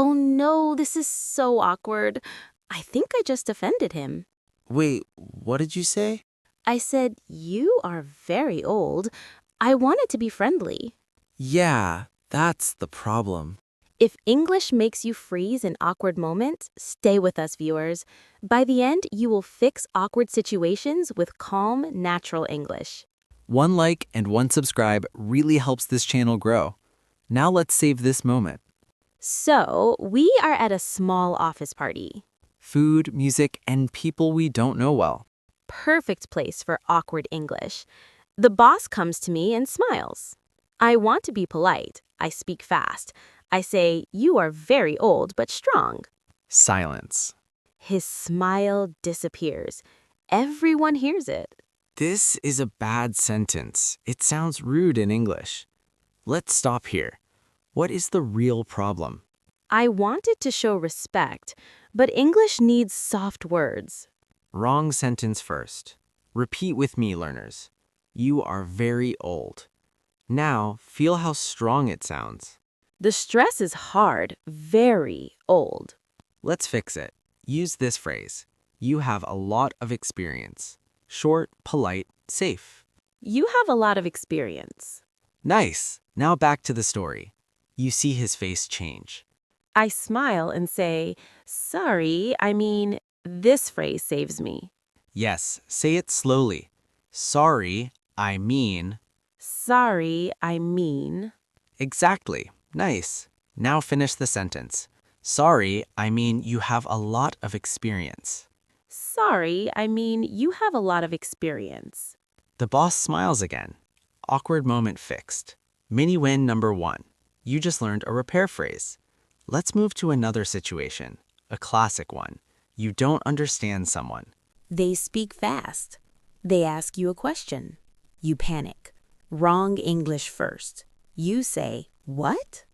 Oh no, this is so awkward. I think I just offended him. Wait, what did you say? I said, "You are very old." I wanted to be friendly. Yeah, that's the problem. If English makes you freeze in awkward moments, stay with us, viewers. By the end, you will fix awkward situations with calm, natural English. One like and one subscribe really helps this channel grow. Now let's save this moment. So, we are at a small office party. Food, music, and people we don't know well. Perfect place for awkward English. The boss comes to me and smiles. I want to be polite. I speak fast. I say, "You are very old but strong." Silence. His smile disappears. Everyone hears it. This is a bad sentence. It sounds rude in English. Let's stop here. What is the real problem? I wanted to show respect, but English needs soft words. Wrong sentence first. Repeat with me, learners. You are very old. Now, feel how strong it sounds. The stress is hard, very old. Let's fix it. Use this phrase. You have a lot of experience. Short, polite, safe. You have a lot of experience. Nice. Now back to the story. You see his face change. I smile and say, "Sorry, I mean," this phrase saves me. Yes, say it slowly. Sorry, I mean. Sorry, I mean. Exactly. Nice. Now finish the sentence. Sorry, I mean you have a lot of experience. Sorry, I mean you have a lot of experience. The boss smiles again. Awkward moment fixed. Mini win number 1. You just learned a repair phrase. Let's move to another situation, a classic one. You don't understand someone. They speak fast. They ask you a question. You panic. Wrong English first. You say, "What?"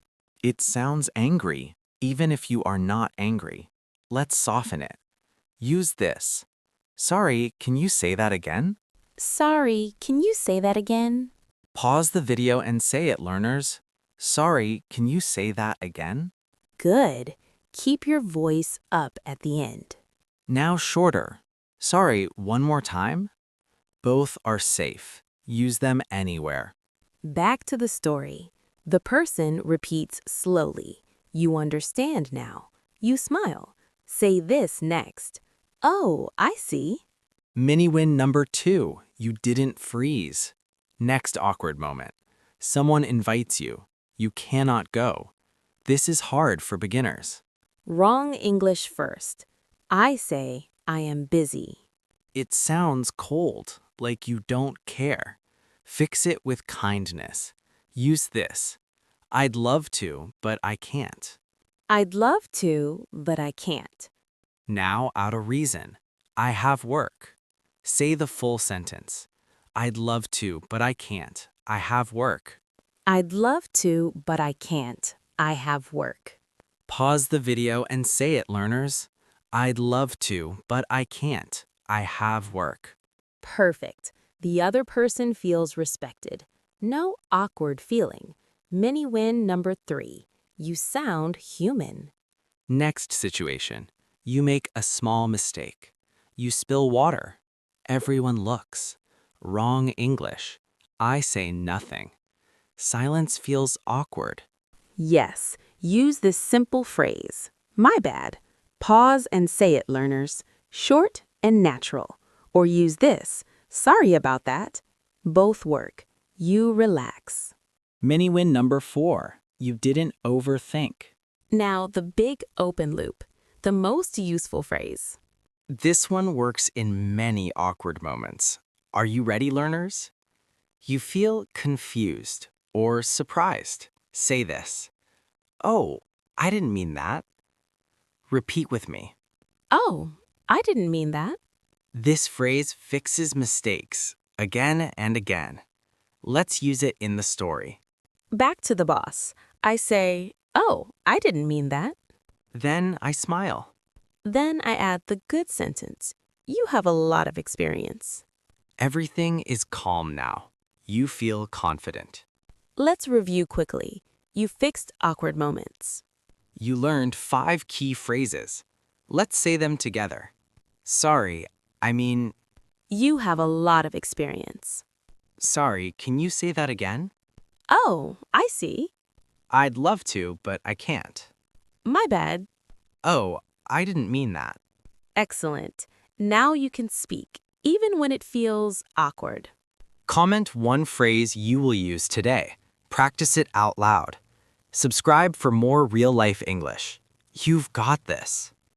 It sounds angry, even if you are not angry. Let's soften it. Use this. Sorry, can you say that again? Sorry, can you say that again? Pause the video and say it, learners. Sorry, can you say that again? Good. Keep your voice up at the end. Now shorter. Sorry, one more time? Both are safe. Use them anywhere. Back to the story. The person repeats slowly. You understand now. You smile. Say this next. "Oh, I see." Mini win number 2. You didn't freeze. Next awkward moment. Someone invites you. You cannot go. This is hard for beginners. Wrong English first. I say, "I am busy." It sounds cold, like you don't care. Fix it with kindness. Use this. I'd love to, but I can't. I'd love to, but I can't. Now out a reason. I have work. Say the full sentence. I'd love to, but I can't. I have work. I'd love to, but I can't. I have work. Pause the video and say it, learners. I'd love to, but I can't. I have work. Perfect. The other person feels respected. No awkward feeling. Mini win number 3. You sound human. Next situation. You make a small mistake. You spill water. Everyone looks. Wrong English. I say nothing. Silence feels awkward. Yes, use this simple phrase. My bad. Pause and say it, learners. Short and natural. Or use this. Sorry about that. Both work. You relax. Mini win number 4. You didn't overthink. Now, the big open loop. The most useful phrase. This one works in many awkward moments. Are you ready, learners? You feel confused or surprised. Say this. Oh, I didn't mean that. Repeat with me. Oh, I didn't mean that. This phrase fixes mistakes again and again. Let's use it in the story. Back to the boss. I say, "Oh, I didn't mean that." Then I smile. Then I add the good sentence. You have a lot of experience. Everything is calm now. You feel confident. Let's review quickly. You fixed awkward moments. You learned 5 key phrases. Let's say them together. Sorry, I mean, You have a lot of experience. sorry, can you say that again? Oh, I see. I'd love to, but I can't. My bad. Oh, I didn't mean that. Excellent. Now you can speak, even when it feels awkward. Comment one phrase you will use today. Practice it out loud. Subscribe for more real-life English. You've got this.